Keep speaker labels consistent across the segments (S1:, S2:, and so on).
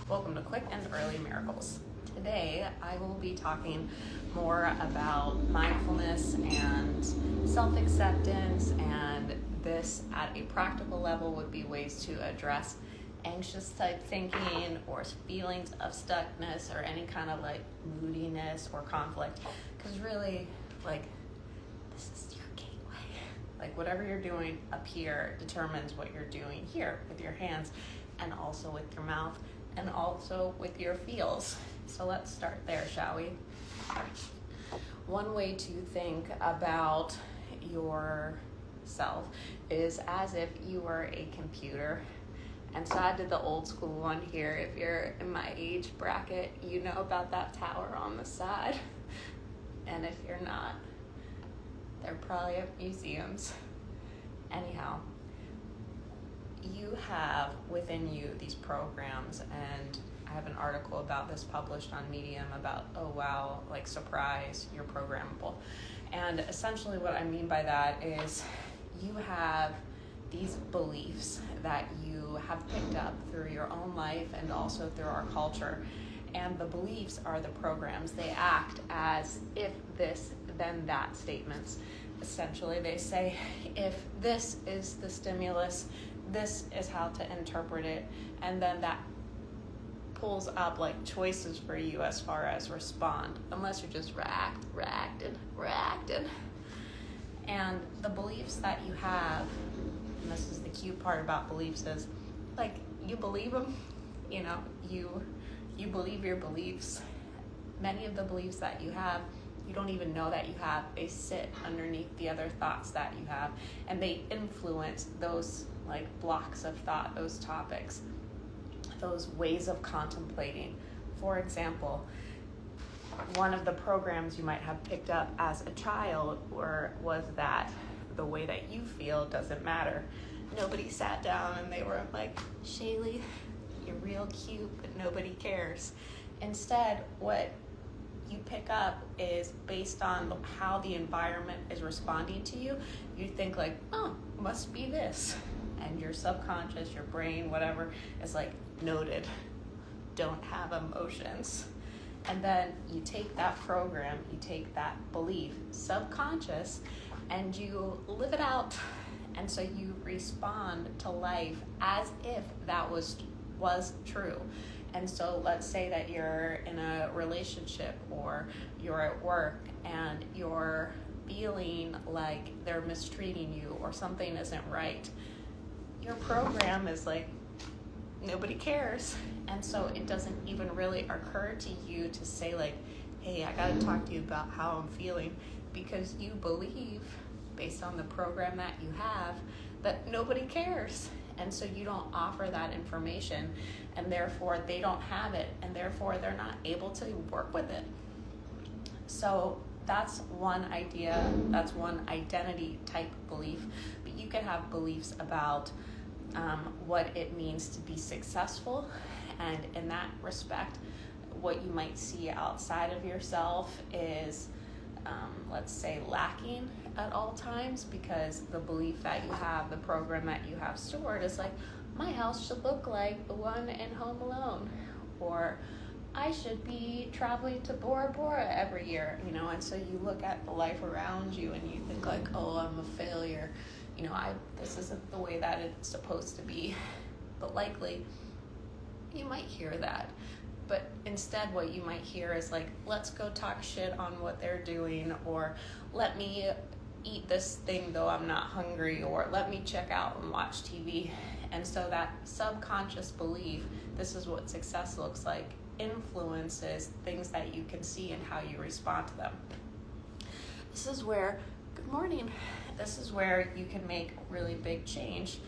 S1: Welcome to Quick and Early Miracles. Today I will be talking more about mindfulness and self-acceptance, and this at a practical level would be ways to address anxious type thinking or feelings of stuckness or any kind of like moodiness or conflict, because really this is your gateway. Like whatever you're doing up here determines what you're doing here with your hands and also with your mouth and also with your feels. So let's start there, shall we? One way to think about yourself is as if you were a computer. And so I did the old school one here. If you're in my age bracket, you know about that tower on the side. And if you're not, they're probably at museums. Anyhow, you have within you these programs, and I have an article about this published on Medium about, oh wow, like surprise, you're programmable. And essentially what I mean by that is you have these beliefs that you have picked up through your own life and also through our culture. And the beliefs are the programs. They act as if this, then that statements. Essentially, they say, if this is the stimulus, this is how to interpret it. And then that pulls up like choices for you as far as respond, unless you're just reacting. And the beliefs that you have, and this is the cute part about beliefs, is like you believe them, you believe your beliefs. Many of the beliefs that you have, you don't even know that you have. They sit underneath the other thoughts that you have, and they influence those like blocks of thought, those topics, those ways of contemplating. For example, one of the programs you might have picked up as a child was that the way that you feel doesn't matter. Nobody sat down and they were like, Shaylee, you're real cute, but nobody cares. Instead, what you pick up is based on how the environment is responding to you. You think like, oh, must be this. And your subconscious, your brain, whatever, is like, noted, don't have emotions. And then you take that program, you take that belief, subconscious, and you live it out. And so you respond to life as if that was true. And so let's say that you're in a relationship or you're at work and you're feeling like they're mistreating you or something isn't right. Your program is like, nobody cares. And so it doesn't even really occur to you to say like, hey, I gotta talk to you about how I'm feeling, because you believe, based on the program that you have, that nobody cares. And so you don't offer that information, and therefore they don't have it, and therefore they're not able to work with it. So that's one idea, that's one identity type belief. But you can have beliefs about what it means to be successful, and in that respect, what you might see outside of yourself is, let's say, lacking at all times, because the belief that you have, the program that you have stored is like, my house should look like the one in Home Alone, or I should be traveling to Bora Bora every year, and so you look at the life around you and you think like, oh, I'm a failure, this isn't the way that it's supposed to be. But likely you might hear that. But instead what you might hear is like, let's go talk shit on what they're doing, or let me eat this thing though I'm not hungry, or let me check out and watch TV. And so that subconscious belief, this is what success looks like, influences things that you can see and how you respond to them. This is where, good morning, this is where you can make really big change.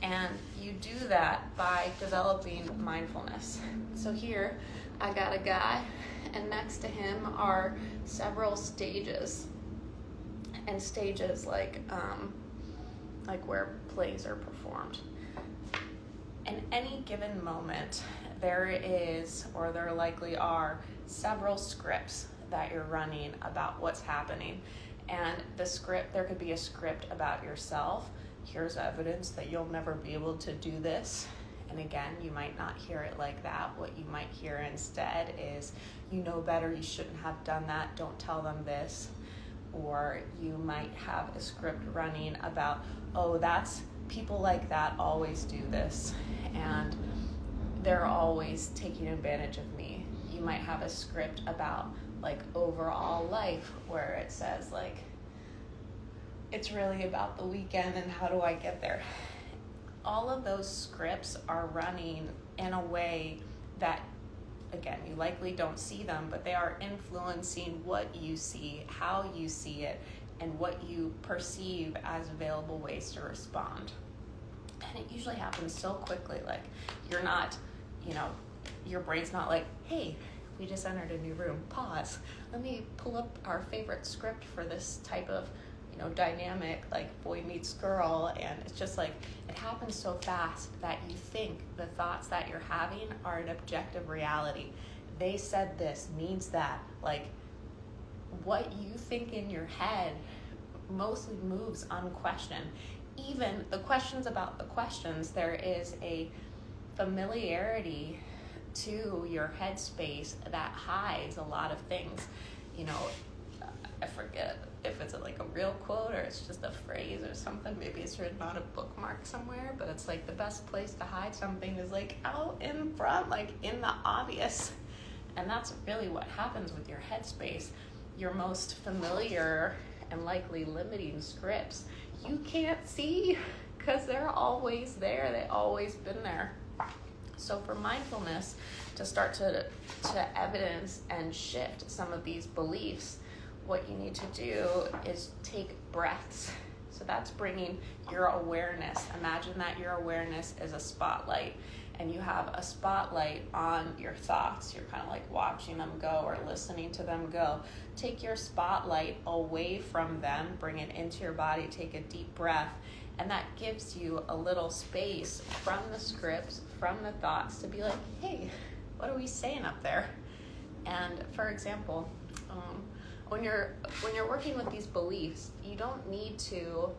S1: And you do that by developing mindfulness. So here, I got a guy, and next to him are several stages. And stages like where plays are performed. In any given moment, there is, or there likely are, several scripts that you're running about what's happening. And the script, there could be a script about yourself. Here's evidence that you'll never be able to do this. And again, you might not hear it like that. What you might hear instead is, you know better, you shouldn't have done that, don't tell them this. Or you might have a script running about, oh, that's people like that always do this, and they're always taking advantage of me. You might have a script about like overall life where it says like, it's really about the weekend and how do I get there. All of those scripts are running in a way that, again, you likely don't see them, but they are influencing what you see, how you see it, and what you perceive as available ways to respond. And it usually happens so quickly, like you're not, your brain's not like, hey, we just entered a new room, pause, let me pull up our favorite script for this type of dynamic, like boy meets girl. And it's just like, it happens so fast that you think the thoughts that you're having are an objective reality. They said this means that. Like, what you think in your head mostly moves unquestioned. Even the questions about the questions, there is a familiarity to your headspace that hides a lot of things. I forget if it's like a real quote or it's just a phrase or something. Maybe it's written on a bookmark somewhere, but it's like the best place to hide something is like out in front, like in the obvious. And that's really what happens with your headspace. Your most familiar and likely limiting scripts, you can't see because they're always there. They've always been there. So for mindfulness to start to evidence and shift some of these beliefs, what you need to do is take breaths. So that's bringing your awareness. Imagine that your awareness is a spotlight, and you have a spotlight on your thoughts. You're kind of like watching them go or listening to them go. Take your spotlight away from them, bring it into your body, take a deep breath, and that gives you a little space from the scripts, from the thoughts, to be like, hey, what are we saying up there? And for example, when you're working with these beliefs, you don't need to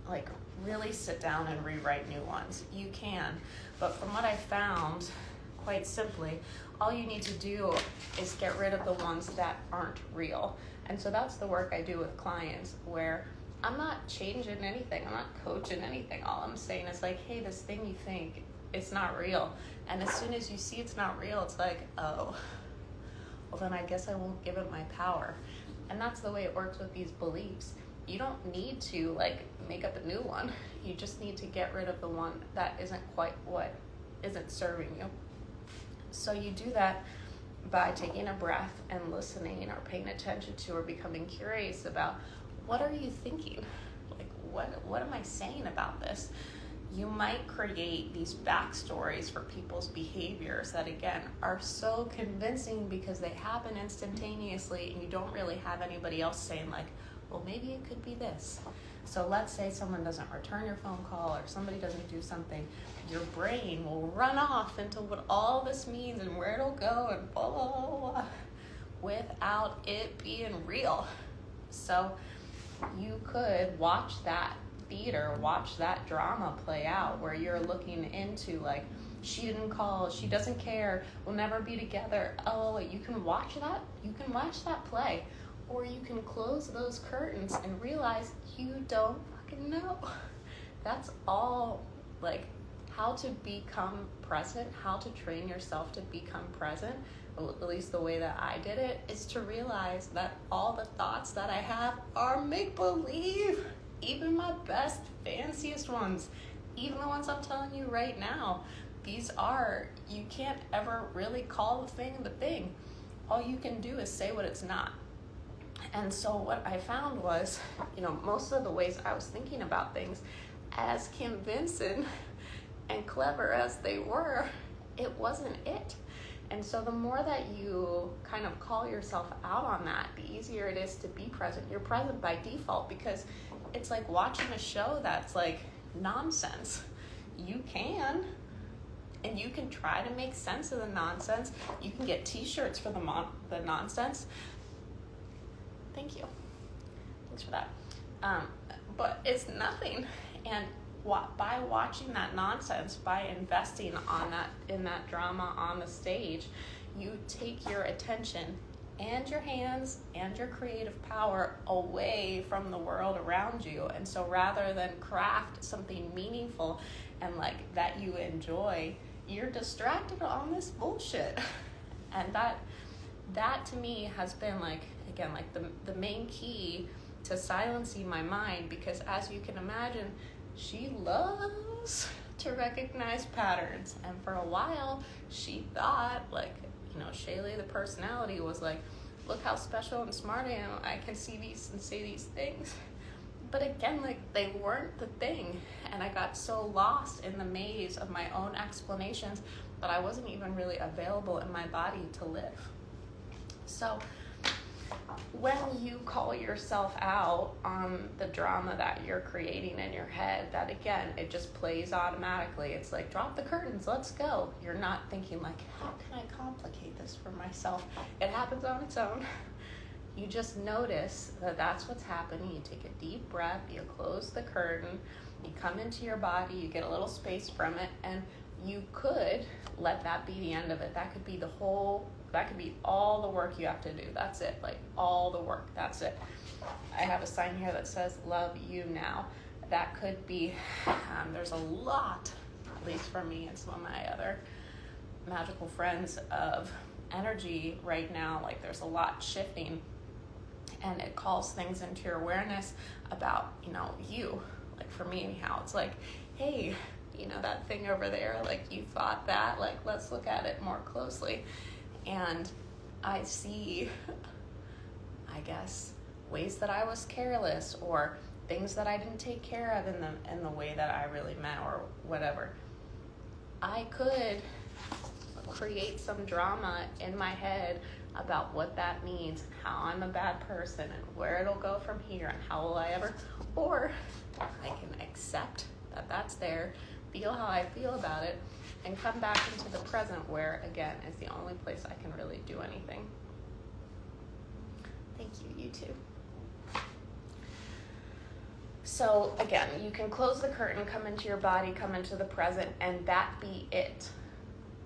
S1: like really sit down and rewrite new ones. You can, but from what I found, quite simply, all you need to do is get rid of the ones that aren't real. And so that's the work I do with clients, where I'm not changing anything, I'm not coaching anything. All I'm saying is like, hey, this thing you think, it's not real. And as soon as you see it's not real, it's like, oh, well then I guess I won't give it my power. And that's the way it works with these beliefs. You don't need to like make up a new one. You just need to get rid of the one that isn't quite what isn't serving you. So you do that by taking a breath and listening or paying attention to or becoming curious about, what are you thinking? Like, what am I saying about this? You might create these backstories for people's behaviors that, again, are so convincing because they happen instantaneously and you don't really have anybody else saying like, well, maybe it could be this. So let's say someone doesn't return your phone call or somebody doesn't do something. Your brain will run off into what all this means and where it'll go and blah, blah, blah, blah, without it being real. So you could watch that theater, watch that drama play out where you're looking into like, she didn't call, she doesn't care, we'll never be together. Oh, you can watch that play, or you can close those curtains and realize you don't fucking know. That's all like how to become present, how to train yourself to become present. At least the way that I did it is to realize that all the thoughts that I have are make-believe. Even my best, fanciest ones, even the ones I'm telling you right now, you can't ever really call the thing the thing. All you can do is say what it's not. And so what I found was, most of the ways I was thinking about things, as convincing and clever as they were, it wasn't it. And so the more that you kind of call yourself out on that, the easier it is to be present. You're present by default because it's like watching a show that's like nonsense. You can, and you can try to make sense of the nonsense. You can get t-shirts for the nonsense. Thank you. Thanks for that. But it's nothing. And by watching that nonsense, by investing in that drama on the stage, you take your attention and your hands and your creative power away from the world around you. And so rather than craft something meaningful and like that you enjoy, you're distracted on this bullshit. And that to me has been like, again, like the main key to silencing my mind, because as you can imagine, she loves to recognize patterns. And for a while, she thought like, Shaylee, the personality, was like, look how special and smart I am. I can see these and say these things. But again, like, they weren't the thing. And I got so lost in the maze of my own explanations that I wasn't even really available in my body to live. So when you call yourself out on the drama that you're creating in your head, that again, it just plays automatically. It's like, drop the curtains, let's go. You're not thinking like, how can I complicate this for myself? It happens on its own. You just notice that that's what's happening. You take a deep breath, you close the curtain, you come into your body, you get a little space from it, and you could let that be the end of it. That could be all the work you have to do. That's it, like all the work, that's it. I have a sign here that says, love you now. That could be, there's a lot, at least for me and some of my other magical friends, of energy right now. Like there's a lot shifting, and it calls things into your awareness about, you. Like for me anyhow, it's like, hey, that thing over there, like you thought that, like let's look at it more closely. And I see, I guess, ways that I was careless, or things that I didn't take care of in the way that I really meant, or whatever. I could create some drama in my head about what that means, how I'm a bad person, and where it'll go from here, and how will I ever, or I can accept that that's there, feel how I feel about it, and come back into the present, where again is the only place I can really do anything. Thank you, you too. So again, you can close the curtain, come into your body, come into the present, and that be it.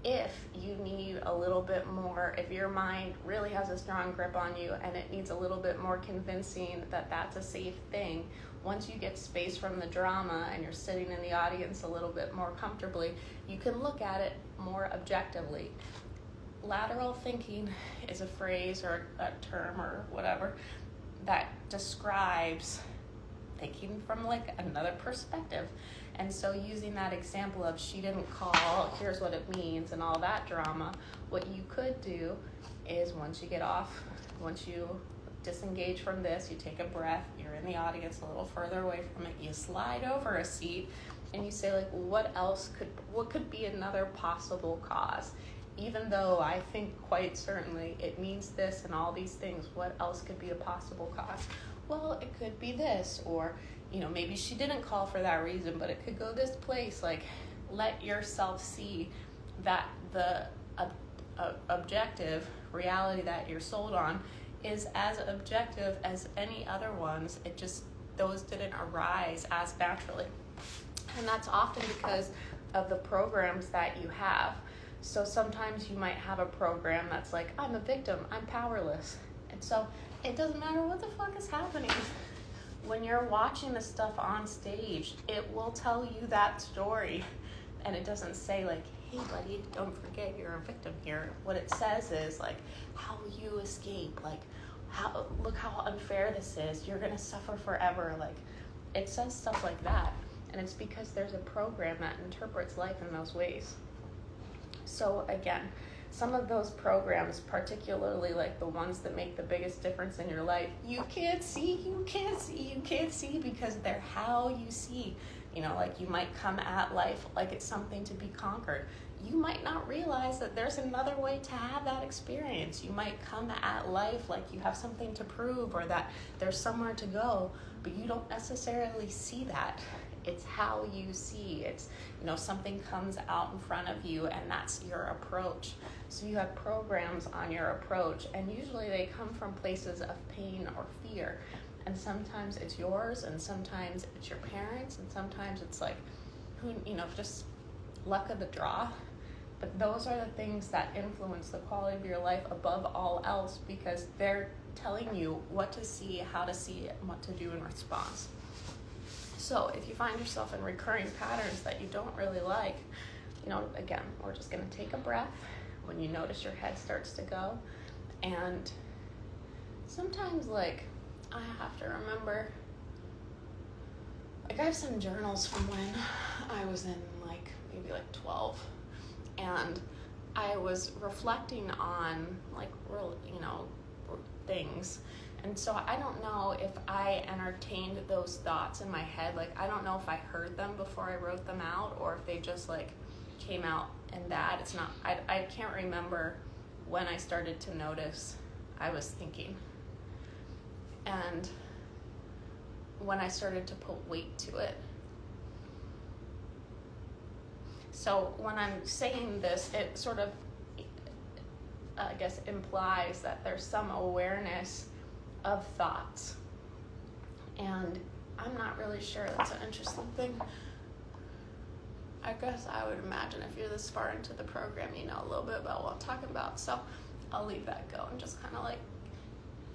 S1: If you need a little bit more, if your mind really has a strong grip on you and it needs a little bit more convincing that that's a safe thing, once you get space from the drama and you're sitting in the audience a little bit more comfortably, you can look at it more objectively. Lateral thinking is a phrase or a term or whatever that describes thinking from like another perspective. And so using that example of she didn't call, here's what it means, and all that drama, what you could do is once you disengage from this, you take a breath, you're in the audience a little further away from it, you slide over a seat, and you say like, what could be another possible cause? Even though I think quite certainly it means this and all these things, what else could be a possible cause? Well, it could be this, or maybe she didn't call for that reason, but it could go this place. Like, let yourself see that the objective reality that you're sold on is as objective as any other ones. It just, those didn't arise as naturally. And that's often because of the programs that you have. So sometimes you might have a program that's like, I'm a victim, I'm powerless. And so it doesn't matter what the fuck is happening. When you're watching the stuff on stage, it will tell you that story. And it doesn't say like, hey buddy, don't forget you're a victim here. What it says is like, how will you escape? Like, look how unfair this is. You're gonna suffer forever. Like, it says stuff like that. And it's because there's a program that interprets life in those ways. So again, some of those programs, particularly like the ones that make the biggest difference in your life, you can't see because they're how you see. Like you might come at life like it's something to be conquered. You might not realize that there's another way to have that experience. You might come at life like you have something to prove, or that there's somewhere to go, but you don't necessarily see that. It's how you see. It's, something comes out in front of you, and that's your approach. So you have programs on your approach, and usually they come from places of pain or fear. and sometimes it's yours, and sometimes it's your parents, and sometimes it's like, just luck of the draw. But those are the things that influence the quality of your life above all else, because they're telling you what to see, how to see it, and what to do in response. So if you find yourself in recurring patterns that you don't really like, again, we're just going to take a breath when you notice your head starts to go. And sometimes, I have to remember, I have some journals from when I was in maybe 12, and I was reflecting on real, things. And so I don't know if I entertained those thoughts in my head. I don't know if I heard them before I wrote them out, or if they just came out in that. It's not, I can't remember when I started to notice I was thinking, and when I started to put weight to it. So when I'm saying this, it sort of, I guess, implies that there's some awareness of thoughts. And I'm not really sure. That's an interesting thing. I guess I would imagine if you're this far into the program, you know a little bit about what I'm talking about. So I'll leave that go and just kind of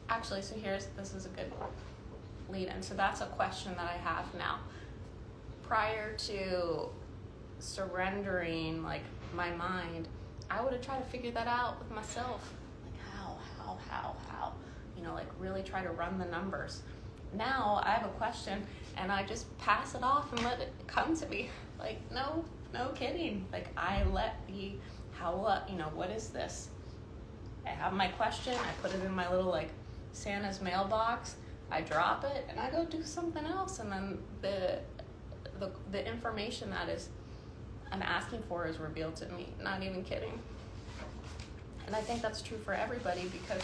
S1: actually, so this is a good lead in. So that's a question that I have now. Prior to surrendering my mind, I would have tried to figure that out with myself. How? Really try to run the numbers. Now I have a question and I just pass it off and let it come to me. No kidding. I let what is this? I have my question, I put it in my little Santa's mailbox, I drop it, and I go do something else, and then the information that I'm asking for is revealed to me. Not even kidding. And I think that's true for everybody, because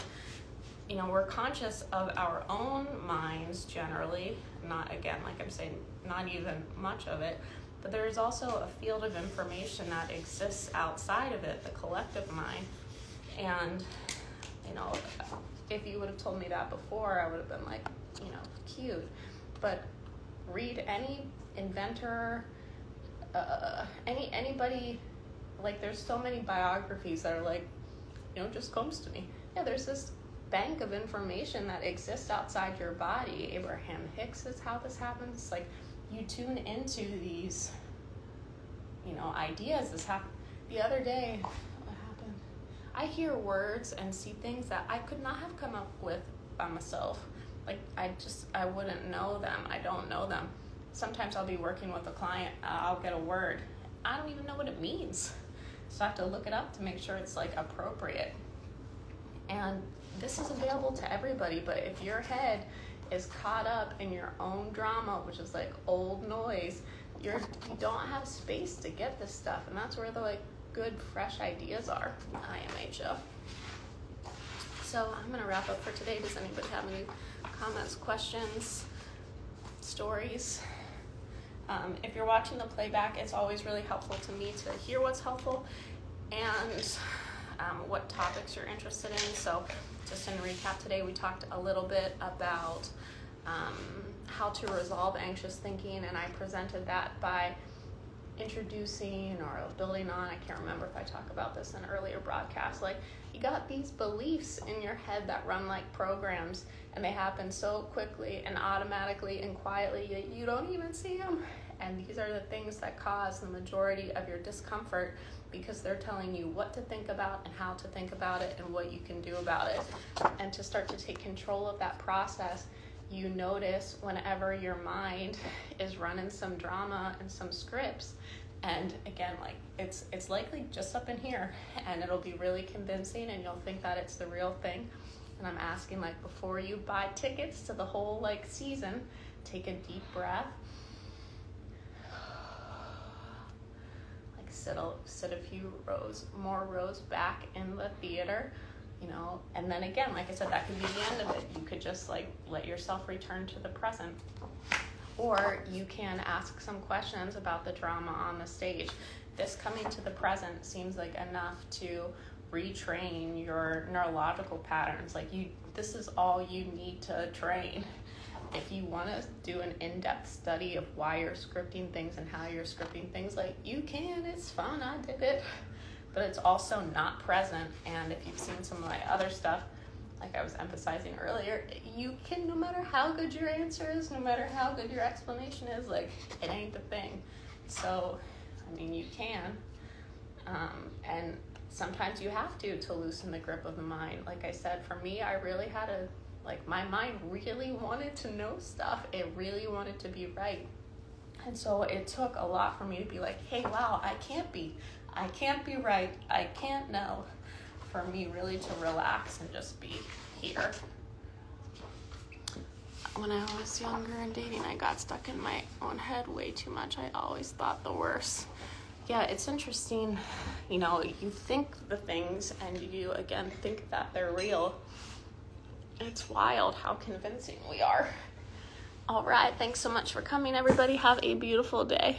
S1: we're conscious of our own minds generally, not, again, I'm saying, not even much of it, but there is also a field of information that exists outside of it, the collective mind. And if you would have told me that before, I would have been cute. But read any inventor, anybody, there's so many biographies that are just comes to me. Yeah, there's this bank of information that exists outside your body. Abraham Hicks is how this happens. You tune into these, ideas. This happened the other day. What happened? I hear words and see things that I could not have come up with by myself. I wouldn't know them. I don't know them. Sometimes I'll be working with a client, I'll get a word. I don't even know what it means. So I have to look it up to make sure it's appropriate. And this is available to everybody, but if your head is caught up in your own drama, which is old noise, you don't have space to get this stuff. And that's where the good, fresh ideas are. IMHO. So I'm going to wrap up for today. Does anybody have any comments, questions, stories? If you're watching the playback, it's always really helpful to me to hear what's helpful and what topics you're interested in. So just in recap today, we talked a little bit about how to resolve anxious thinking, and I presented that by introducing or building on, I can't remember if I talked about this in an earlier broadcast, you got these beliefs in your head that run like programs, and they happen so quickly and automatically and quietly that you don't even see them. And these are the things that cause the majority of your discomfort, because they're telling you what to think about and how to think about it and what you can do about it. And to start to take control of that process, you notice whenever your mind is running some drama and some scripts, and again, it's likely just up in here, and it'll be really convincing, and you'll think that it's the real thing. And I'm asking, before you buy tickets to the whole season, take a deep breath, sit a few more rows back in the theater, and then again, like I said, that could be the end of it. You could just let yourself return to the present. Or you can ask some questions about the drama on the stage. This coming to the present seems like enough to retrain your neurological patterns. This is all you need to train. if you want to do an in-depth study of why you're scripting things and how you're scripting things, like, you can, it's fun, I did it, but it's also not present. And if you've seen some of my other stuff, like I was emphasizing earlier, you can, no matter how good your answer is, no matter how good your explanation is, like, it ain't the thing. So, I mean, you can, and sometimes you have to loosen the grip of the mind. Like I said, for me, I really had to, like, my mind really wanted to know stuff. It really wanted to be right. And so it took a lot for me to be like, hey, wow, I can't be right, I can't know. For me really to relax and just be here. When I was younger and dating, I got stuck in my own head way too much. I always thought the worst. Yeah, it's interesting, you know, you think the things and you, again, think that they're real. It's wild how convincing we are. All right, thanks so much for coming, everybody. Have a beautiful day.